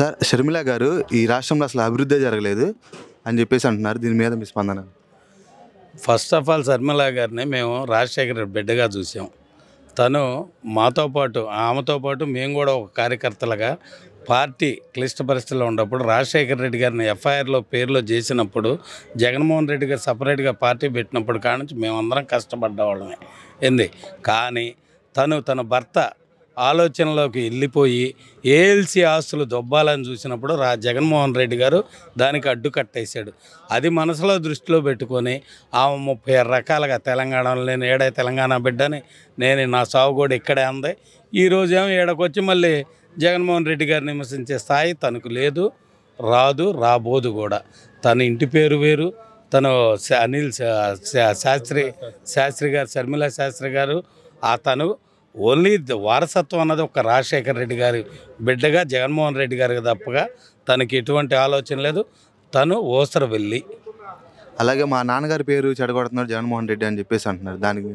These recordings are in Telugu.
సార్ షర్మిల గారు ఈ రాష్ట్రంలో అసలు అభివృద్ధే జరగలేదు అని చెప్పేసి అంటున్నారు. దీని మీద మీ స్పందన? ఫస్ట్ ఆఫ్ ఆల్ శర్మిల గారిని మేము రాజశేఖర రెడ్డి బిడ్డగా చూసాం. తను మాతో పాటు ఆమెతో పాటు మేము కూడా ఒక కార్యకర్తలుగా పార్టీ క్లిష్ట పరిస్థితుల్లో ఉన్నప్పుడు రాజశేఖర రెడ్డి గారిని ఎఫ్ఐఆర్లో పేరులో చేసినప్పుడు జగన్మోహన్ రెడ్డి గారు సపరేట్గా పార్టీ పెట్టినప్పుడు కానుంచి మేమందరం కష్టపడ్డవాళ్ళమే ఏంది. కానీ తన భర్త ఆలోచనలోకి వెళ్ళిపోయి ఏఎల్సీ ఆస్తులు దొబ్బాలని చూసినప్పుడు జగన్మోహన్ రెడ్డి గారు దానికి అడ్డుకట్టేశాడు. అది మనసులో దృష్టిలో పెట్టుకొని ఆమె 36 రకాలుగా తెలంగాణలో నేను ఏడే తెలంగాణ బిడ్డని నేను నా సాగు కూడా ఇక్కడే అంది. ఈరోజేమో ఏడకొచ్చి మళ్ళీ జగన్మోహన్ రెడ్డి గారిని విమర్శించే స్థాయి తనకు లేదు, రాదు, రాబోదు కూడా. తన ఇంటి పేరు వేరు, తను అనిల్ శాస్త్రి గారు, శర్మిల శాస్త్రి గారు తను ఓన్లీ వారసత్వం అన్నది ఒక రాజశేఖర రెడ్డి గారి బిడ్డగా జగన్మోహన్ రెడ్డి గారికి తప్పగా తనకి ఎటువంటి ఆలోచన లేదు. తను ఓసర వెళ్ళి అలాగే మా నాన్నగారి పేరు చెడగొడుతున్నాడు జగన్మోహన్ రెడ్డి అని చెప్పేసి అంటున్నారు. దానికి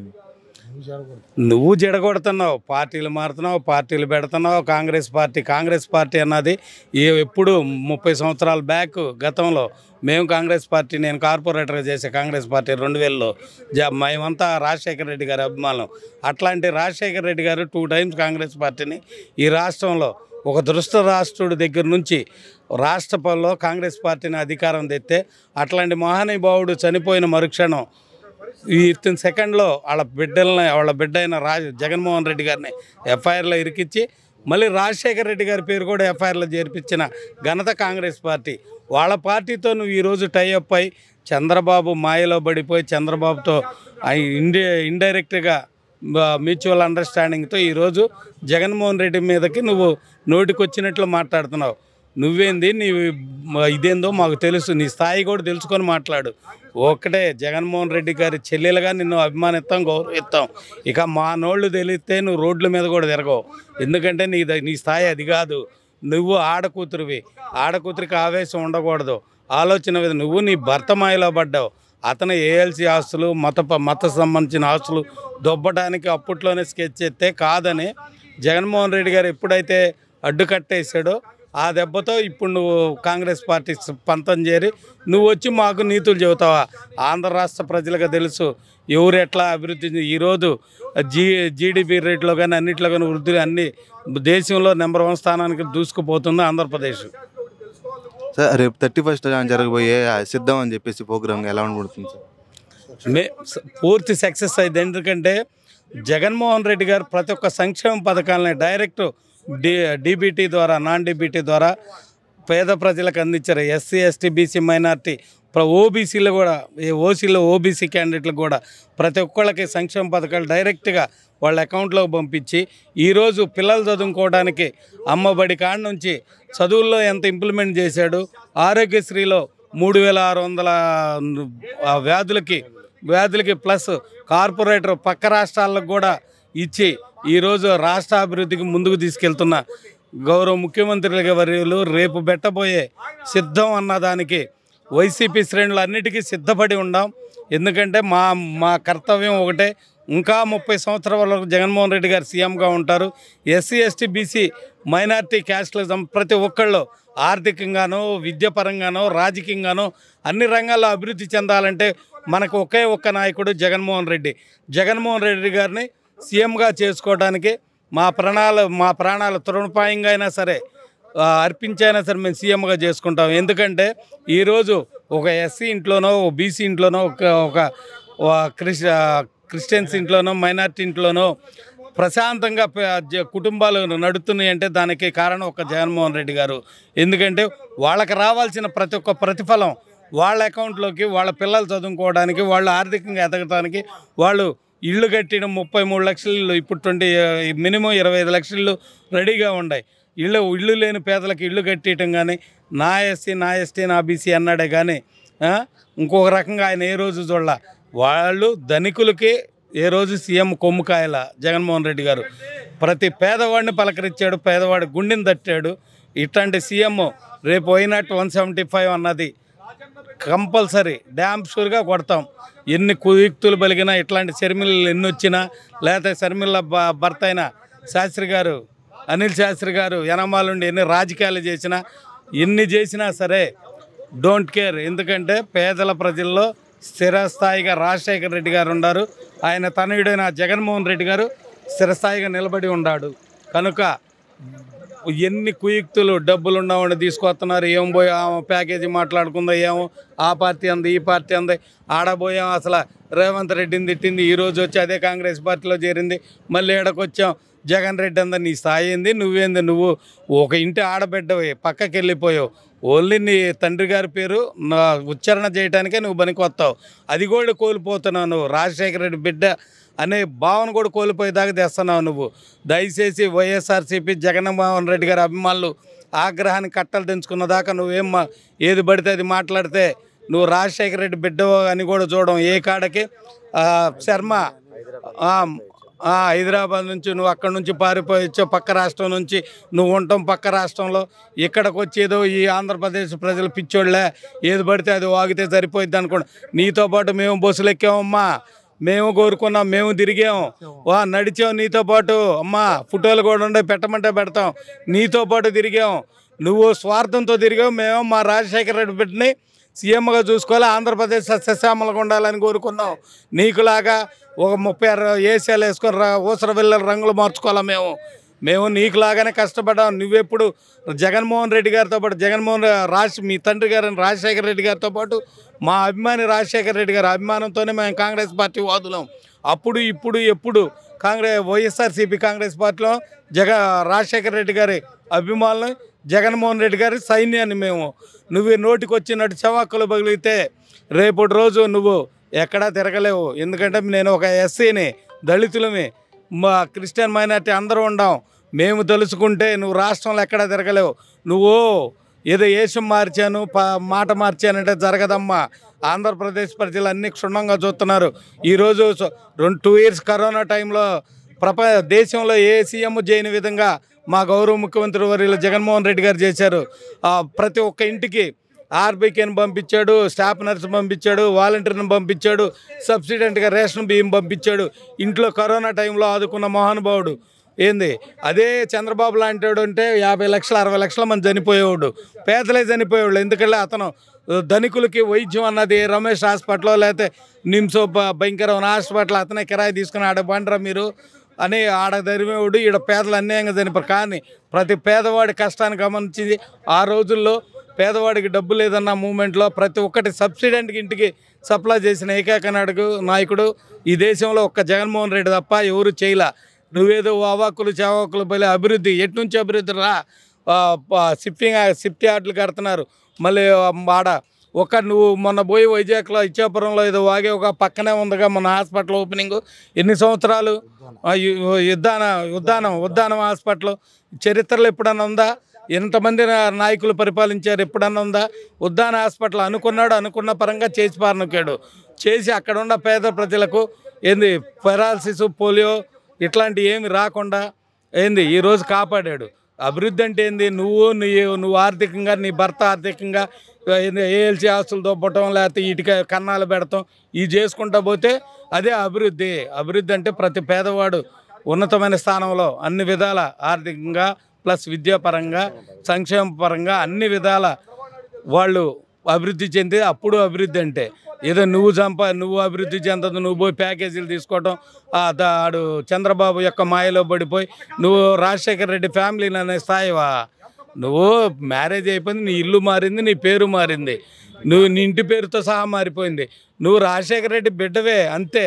నువ్వు జడగొడుతున్నావు, పార్టీలు మారుతున్నావు, పార్టీలు పెడుతున్నావు. కాంగ్రెస్ పార్టీ అన్నది ఎప్పుడు 30 సంవత్సరాల బ్యాక్ గతంలో మేము నేను కార్పొరేటర్గా చేసే కాంగ్రెస్ పార్టీ 2000లో మేమంతా రాజశేఖర రెడ్డి గారి అభిమానులు. అట్లాంటి రాజశేఖర రెడ్డి గారు 2 టైమ్స్ కాంగ్రెస్ పార్టీని ఈ రాష్ట్రంలో ఒక రాష్ట్రుడి దగ్గర నుంచి రాష్ట్రంలో కాంగ్రెస్ పార్టీని అధికారం తెస్తే అట్లాంటి మహానుభావుడు చనిపోయిన మరుక్షణం ఈ 15 సెకండ్లో వాళ్ళ బిడ్డ అయిన జగన్మోహన్ రెడ్డి గారిని ఎఫ్ఐఆర్లో ఇరికిచ్చి మళ్ళీ రాజశేఖర రెడ్డి గారి పేరు కూడా ఎఫ్ఐఆర్లో చేర్పించిన ఘనత కాంగ్రెస్ పార్టీ. వాళ్ళ పార్టీతో నువ్వు ఈరోజు టైఅప్ అయి చంద్రబాబు మాయలో పడిపోయి చంద్రబాబుతో ఇండైరెక్ట్గా మ్యూచువల్ అండర్స్టాండింగ్తో ఈరోజు జగన్మోహన్ రెడ్డి మీదకి నువ్వు నోటికొచ్చినట్లు మాట్లాడుతున్నావు. నువ్వేంది ఇదేందో మాకు తెలుసు, నీ స్థాయి కూడా తెలుసుకొని మాట్లాడు. ఒకటే జగన్మోహన్ రెడ్డి గారి చెల్లెలుగా నిన్ను అభిమానిస్తాం, గౌరవిస్తాం. ఇక మా నోళ్ళు తెలిస్తే నువ్వు రోడ్ల మీద కూడా తిరగవు. ఎందుకంటే నీ స్థాయి అది కాదు. నువ్వు ఆడకూతురికి ఆవేశం ఉండకూడదు. ఆలోచన నువ్వు నీ భర్త మాయలో పడ్డావు. అతను ఏఎల్సీ ఆస్తులు మత సంబంధించిన ఆస్తులు దొబ్బడానికి అప్పట్లోనే స్కెచ్ చేస్తే కాదని జగన్మోహన్ రెడ్డి గారు ఎప్పుడైతే అడ్డుకట్టేశాడో ఆ దెబ్బతో ఇప్పుడు నువ్వు కాంగ్రెస్ పార్టీ పంతం చేరి నువ్వు వచ్చి మాకు నీతులు చెబుతావా? ఆంధ్ర రాష్ట్ర ప్రజలకు తెలుసు ఎవరు ఎట్లా అభివృద్ధి. ఈరోజు జీడిపి రేట్లో కానీ అన్నింటిలో కానీ వృద్ధి అన్ని దేశంలో నెంబర్ 1 స్థానానికి దూసుకుపోతుంది ఆంధ్రప్రదేశ్. సార్ రేపు 31st జరగబోయే సిద్ధం అని చెప్పేసి ప్రోగ్రామ్ ఎలా ఉండబడుతుంది సార్? పూర్తి సక్సెస్ అయింది. ఎందుకంటే జగన్మోహన్ రెడ్డి గారు ప్రతి ఒక్క సంక్షేమ పథకాలని డైరెక్ట్ డీబీటీ ద్వారా నాన్ డీబీటీ ద్వారా పేద ప్రజలకు అందించారు. ఎస్సీ ఎస్టీ బీసీ మైనార్టీ ఓబీసీలో కూడా ఓబీసీ క్యాండిడేట్లకు కూడా ప్రతి ఒక్కళ్ళకి సంక్షేమ పథకాలు డైరెక్ట్గా వాళ్ళ అకౌంట్లోకి పంపించి ఈరోజు పిల్లలు చదువుకోవడానికి అమ్మబడి కాడ నుంచి చదువుల్లో ఎంత ఇంప్లిమెంట్ చేశాడు. ఆరోగ్యశ్రీలో 3600 వ్యాధులకి ప్లస్ కార్పొరేటర్ పక్క రాష్ట్రాలకు కూడా ఇచ్చి ఈరోజు రాష్ట్ర అభివృద్ధికి ముందుకు తీసుకెళ్తున్న గౌరవ ముఖ్యమంత్రుల వర్యులు రేపు పెట్టబోయే సిద్ధం అన్నదానికి వైసీపీ శ్రేణులు అన్నిటికీ సిద్ధపడి ఉన్నాం. ఎందుకంటే మా కర్తవ్యం ఒకటే, ఇంకా 30 సంవత్సరాల వరకు జగన్మోహన్ రెడ్డి గారు సీఎంగా ఉంటారు. ఎస్సీ ఎస్టీ బీసీ మైనార్టీ క్యాస్టులు ప్రతి ఒక్కళ్ళు ఆర్థికంగానో విద్యాపరంగానో రాజకీయంగానో అన్ని రంగాల్లో అభివృద్ధి చెందాలంటే మనకు ఒక్క నాయకుడు జగన్మోహన్ రెడ్డి గారిని సీఎంగా చేసుకోవడానికి మా ప్రాణాలు తృణపాయంగా అయినా సరే అర్పించైనా సరే మేము సీఎంగా చేసుకుంటాం. ఎందుకంటే ఈరోజు ఒక ఎస్సీ ఇంట్లోనో బీసీ ఇంట్లోనో ఒక క్రిస్టియన్స్ ఇంట్లోనో మైనార్టీ ఇంట్లోనో ప్రశాంతంగా కుటుంబాలు నడుస్తున్నాయి అంటే దానికి కారణం ఒక జగన్మోహన్ రెడ్డి గారు. ఎందుకంటే వాళ్ళకి రావాల్సిన ప్రతి ఒక్క ప్రతిఫలం వాళ్ళ అకౌంట్లోకి వాళ్ళ పిల్లలు చదువుకోవడానికి వాళ్ళు ఆర్థికంగా ఎదగడానికి వాళ్ళు ఇళ్ళు కట్టిన 33 లక్షల ఇళ్ళు ఇప్పుడు మినిమం 25 లక్షల ఇళ్ళు రెడీగా ఉన్నాయి. ఇళ్ళు లేని పేదలకు ఇళ్ళు కట్టేయటం కానీ నా ఎస్సీ నా ఎస్టీ నా బీసీ అన్నాడే కానీ ఇంకొక రకంగా ఆయన ఏ రోజు చూడాల. వాళ్ళు ధనికులకి ఏ రోజు సీఎం కొమ్ముకాయల జగన్మోహన్ రెడ్డి గారు ప్రతి పేదవాడిని పలకరించాడు, పేదవాడి గుండెని తట్టాడు. ఇట్లాంటి సీఎం రేపు పోయినట్టు 175 అన్నది కంపల్సరీ డ్యామ్ షూర్గా కొడతాం. ఎన్ని కుయుక్తులు బలిగినా ఇట్లాంటి షర్మిలలు ఎన్ని వచ్చినా లేకపోతే షర్మిల భర్త అయిన శాస్త్రి గారు అనిల్ శాస్త్రి గారు యనమాలుండి ఎన్ని రాజకీయాలు చేసినా ఎన్ని చేసినా సరే డోంట్ కేర్. ఎందుకంటే పేదల ప్రజల్లో స్థిరస్థాయిగా రాజశేఖర రెడ్డి గారు ఉన్నారు. ఆయన తనయుడైన జగన్మోహన్ రెడ్డి గారు స్థిరస్థాయిగా నిలబడి ఉన్నాడు. కనుక ఎన్ని కుయుక్తులు డబ్బులు ఉన్నవాడిని తీసుకొస్తున్నారు. ఏం పోయి ప్యాకేజీ మాట్లాడుకుందో ఏమో, ఆ పార్టీ అంది ఈ పార్టీ అంది, ఆడబోయాం. అసలు రేవంత్ రెడ్డిని తిట్టింది, ఈరోజు వచ్చి అదే కాంగ్రెస్ పార్టీలో చేరింది. మళ్ళీ ఏడకొచ్చాం జగన్ రెడ్డి అందా. నీ స్థాయి ఏంది? నువ్వేంది? నువ్వు ఒక ఇంటి ఆడబిడ్డవి, పక్కకి వెళ్ళిపోయావు. ఓన్లీ నీ తండ్రి గారి పేరు ఉచ్చారణ చేయడానికే నువ్వు పనికి వస్తావు. అది కూడా కోల్పోతున్నావు నువ్వు. రాజశేఖర రెడ్డి బిడ్డ అనే భావన కూడా కోల్పోయేదాకా తెస్తున్నావు నువ్వు. దయచేసి వైఎస్ఆర్సీపీ జగన్మోహన్ రెడ్డి గారి అభిమానులు ఆగ్రహాన్ని కట్టలు తెంచుకున్న దాకా నువ్వేం ఏది పడితే అది మాట్లాడితే నువ్వు రాజశేఖర రెడ్డి బిడ్డ అని కూడా చూడడం. ఏ కాడకి శర్మ హైదరాబాద్ నుంచి నువ్వు అక్కడ నుంచి పారిపోయొచ్చో, పక్క రాష్ట్రం నుంచి నువ్వు ఉంటాం పక్క రాష్ట్రంలో. ఇక్కడికి వచ్చేదో ఈ ఆంధ్రప్రదేశ్ ప్రజలు పిచ్చోళ్ళే, ఏది పడితే అది వాగితే సరిపోయిద్ది అనుకోండి. నీతో పాటు మేము బస్సులు ఎక్కామమ్మా, మేము కోరుకున్నాం, మేము తిరిగాం, నడిచాం నీతో పాటు. అమ్మా ఫోటోలు కూడా ఉండే, పెట్టమంటే పెడతాం. నీతో పాటు తిరిగాం. నువ్వు స్వార్థంతో తిరిగావు. మేము మా రాజశేఖర రెడ్డి బిడ్డని సీఎంగా చూసుకోవాలి, ఆంధ్రప్రదేశ్ సస్యశ్యామలంగా ఉండాలని కోరుకున్నాం. నీకులాగా ఒక 36 ఏసీలు వేసుకొని ఊసర వెళ్ళ రంగులు మార్చుకోవాలా? మేము నీకులాగానే కష్టపడ్డాం. నువ్వెప్పుడు జగన్మోహన్ రెడ్డి గారితో పాటు మీ తండ్రి గారిని రాజశేఖర రెడ్డి గారితో పాటు మా అభిమాని రాజశేఖర రెడ్డి గారి అభిమానంతోనే మేము కాంగ్రెస్ పార్టీ వాదులం. అప్పుడు ఇప్పుడు ఎప్పుడు వైఎస్ఆర్సీపీ కాంగ్రెస్ పార్టీలో రాజశేఖర రెడ్డి గారి అభిమానులు, జగన్మోహన్ రెడ్డి గారి సైన్యాన్ని మేము. నువ్వు నోటికి వచ్చినట్టు చవాకులు పగిలితే రేపటి రోజు నువ్వు ఎక్కడా తిరగలేవు. ఎందుకంటే నేను ఒక ఎస్సీని, దళితులమి, మా క్రిస్టియన్ మైనార్టీ అందరూ ఉండాం. మేము తెలుసుకుంటే నువ్వు రాష్ట్రంలో ఎక్కడా తిరగలేవు. నువ్వు ఏదో వేషం మార్చాను, మాట మార్చానంటే జరగదమ్మా. ఆంధ్రప్రదేశ్ ప్రజలు అన్ని క్షుణ్ణంగా చూస్తున్నారు. ఈరోజు 2 years కరోనా టైంలో దేశంలో ఏ సీఎం చేయని విధంగా మా గౌరవ ముఖ్యమంత్రి వర్యులు జగన్మోహన్ రెడ్డి గారు చేశారు. ప్రతి ఒక్క ఇంటికి ఆర్బీకేని పంపించాడు, స్టాఫ్ నర్సు పంపించాడు, వాలంటీర్ని పంపించాడు, సబ్సిడెంట్గా రేషన్ బియ్యం పంపించాడు. ఇంట్లో కరోనా టైంలో ఆదుకున్న మహానుభావుడు. ఏంది అదే చంద్రబాబు లాంటివాడు అంటే 50 లక్షలు 60 లక్షల మంది చనిపోయేవాడు, పేదలే చనిపోయేవాళ్ళు. ఎందుకంటే అతను ధనికులకి వైద్యం అన్నది రమేష్ హాస్పిటల్లో, లేకపోతే నిమ్స్ భయంకరమైన హాస్పిటల్ అతనే కిరాయి తీసుకుని ఆడ బండ్రా మీరు అని ఆడ ధరిమేవాడు. ఈడ పేదలు అన్యాయంగా చనిపోయారు. కానీ ప్రతి పేదవాడి కష్టాన్ని గమనించింది. ఆ రోజుల్లో పేదవాడికి డబ్బు లేదన్న మూమెంట్లో ప్రతి ఒక్కటి సబ్సిడెంట్కి ఇంటికి సప్లై చేసిన ఏకైక నాయకుడు ఈ దేశంలో ఒక్క జగన్మోహన్ రెడ్డి తప్ప ఎవరు చేయలే. నువ్వేదో అవాకులు చవాకులు పలే అభివృద్ధి ఎట్నుంచి అభివృద్ధి రా? షిఫ్ట్ యార్డులు కడుతున్నారు. మళ్ళీ ఆడ నువ్వు మొన్న పోయి వైజాగ్లో ఇచ్చాపురంలో ఏదో వాగే ఒక పక్కనే ఉందిగా మన హాస్పిటల్ ఓపెనింగ్. ఎన్ని సంవత్సరాలు? ఉద్దానం హాస్పిటల్ చరిత్రలో ఎప్పుడన్నా ఉందా? ఎంతమంది నాయకులు పరిపాలించారు? ఎప్పుడన్నా ఉందా? ఉద్దాన హాస్పిటల్ అనుకున్న పరంగా చేసి పారనొక్కాడు. చేసి అక్కడ ఉన్న పేద ప్రజలకు ఏంది పెరాలసిస్, పోలియో ఇట్లాంటి ఏమి రాకుండా ఏంది ఈరోజు కాపాడాడు. అభివృద్ధి అంటే ఏంది? నువ్వు ఆర్థికంగా, నీ భర్త ఆర్థికంగా ఏఎల్సీ ఆస్తులు దొబ్బటం, లేకపోతే ఇటుక కన్నాలు పెడతాం, ఇవి చేసుకుంటా పోతే అదే అభివృద్ధి. అభివృద్ధి అంటే ప్రతి పేదవాడు ఉన్నతమైన స్థానంలో అన్ని విధాల ఆర్థికంగా ప్లస్ విద్యాపరంగా, సంక్షేమ పరంగా అన్ని విధాల వాళ్ళు అభివృద్ధి చెంది అప్పుడు అభివృద్ధి అంటే ఏదో నువ్వు అభివృద్ధి చెందదు, నువ్వు పోయి ప్యాకేజీలు తీసుకోవటం, ఆడు చంద్రబాబు యొక్క మాయలో పడిపోయి నువ్వు రాజశేఖర రెడ్డి ఫ్యామిలీని అనే స్థాయివా? నువ్వు మ్యారేజ్ అయిపోయింది, నీ ఇల్లు మారింది, నీ పేరు మారింది, నీ ఇంటి పేరుతో సహా మారిపోయింది. నువ్వు రాజశేఖర రెడ్డి బిడ్డవే అంతే.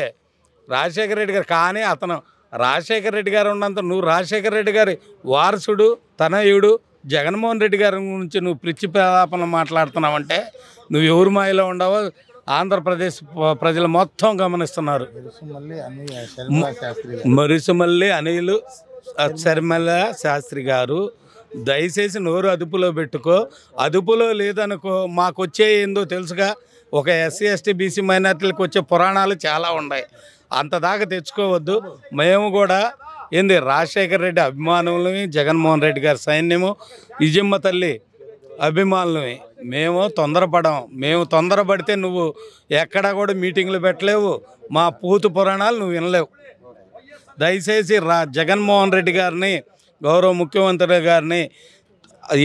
రాజశేఖర రెడ్డి గారు కానీ అతను రాజశేఖర రెడ్డి గారు ఉన్నంత నువ్వు రాజశేఖర రెడ్డి గారి వారసుడు, తనయుడు జగన్మోహన్ రెడ్డి గారి గురించి నువ్వు పిచ్చి ప్రలాపన మాట్లాడుతున్నావంటే నువ్వు ఎవరి మాయలో ఉండవో ఆంధ్రప్రదేశ్ ప్రజలు మొత్తం గమనిస్తున్నారు. మరిసుమల్లి అనిల్ శర్మల శాస్త్రి గారు దయచేసి నోరు అదుపులో పెట్టుకో. అదుపులో లేదనుకో మాకు వచ్చే ఏందో తెలుసుగా. ఒక ఎస్సీ ఎస్టీ బీసీ మైనార్టీలకు వచ్చే పురాణాలు చాలా ఉన్నాయి, అంతదాకా తెచ్చుకోవద్దు. మేము కూడా ఏంది రాజశేఖర రెడ్డి అభిమానులమి, జగన్మోహన్ రెడ్డి గారి సైన్యము, విజయమ్మ తల్లి అభిమానులమి. మేము తొందరపడితే నువ్వు ఎక్కడా కూడా మీటింగ్లు పెట్టలేవు, మా పూతు పురాణాలు నువ్వు వినలేవు. దయచేసి జగన్మోహన్ రెడ్డి గారిని గౌరవ ముఖ్యమంత్రి గారిని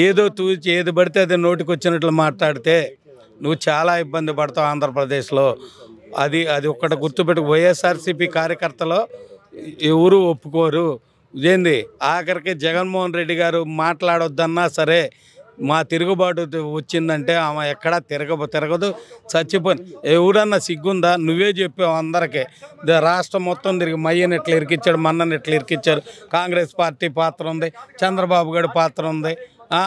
ఏదో తూచి ఏది పడితే అది నోటికి వచ్చినట్లు మాట్లాడితే నువ్వు చాలా ఇబ్బంది పడతావు ఆంధ్రప్రదేశ్లో. అది అది ఒక్కటి గుర్తుపెట్టు. వైఎస్ఆర్సీపీ కార్యకర్తలు ఎవరు ఒప్పుకోరు. ఇదేంది ఆఖరికి జగన్మోహన్ రెడ్డి గారు మాట్లాడొద్దన్నా సరే మా తిరుగుబాటు వచ్చిందంటే ఆమె ఎక్కడా తిరగదు, చచ్చిపోయి. ఎవరన్నా సిగ్గుందా? నువ్వే చెప్పావు అందరికీ. రాష్ట్రం మొత్తం తిరిగి మయ్యని ఎట్లా ఇరికిచ్చాడు, మన్నని ఎట్లా ఇరికిచ్చారు, కాంగ్రెస్ పార్టీ పాత్ర ఉంది, చంద్రబాబు గారి పాత్ర ఉంది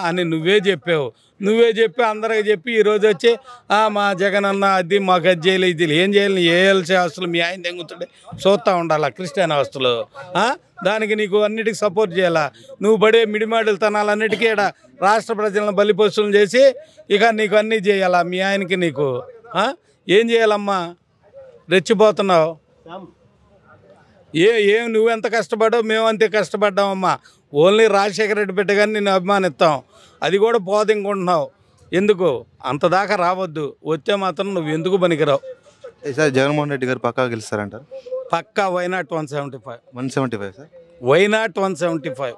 అని నువ్వే చెప్పావు. నువ్వే చెప్పి అందరికి చెప్పి ఈరోజు వచ్చి మా జగన్ అన్న అది మాకు అది చేయలే, ఇది ఏం చేయాలి? ఏఎల్సీ ఆస్తులు మీ ఆయన తెంగుతుంటే చూస్తూ ఉండాలా క్రిస్టియన్ ఆస్తులు? దానికి నీకు అన్నిటికీ సపోర్ట్ చేయాలా? నువ్వు పడే మిడిమాడులు తనాలన్నిటికీ ఇక్కడ రాష్ట్ర ప్రజలను బలిపశువులు చేసి ఇక నీకు అన్నీ చేయాలా? మీ ఆయనకి నీకు ఏం చేయాలమ్మా? రెచ్చిపోతున్నావు. ఏం నువ్వెంత కష్టపడ్డావు, మేము అంతే కష్టపడ్డామమ్మా. ఓన్లీ రాజశేఖర రెడ్డి బిడ్డ కానీ నేను అభిమానిస్తాం, అది కూడా పోదింకుంటున్నావు. ఎందుకు అంత దాకా రావద్దు. వచ్చే మాత్రం నువ్వు ఎందుకు పనికిరావు. సార్ జగన్మోహన్ రెడ్డి గారు పక్కా గెలుస్తారంటారు? పక్కా why not 175. 175 sir. Why not 175.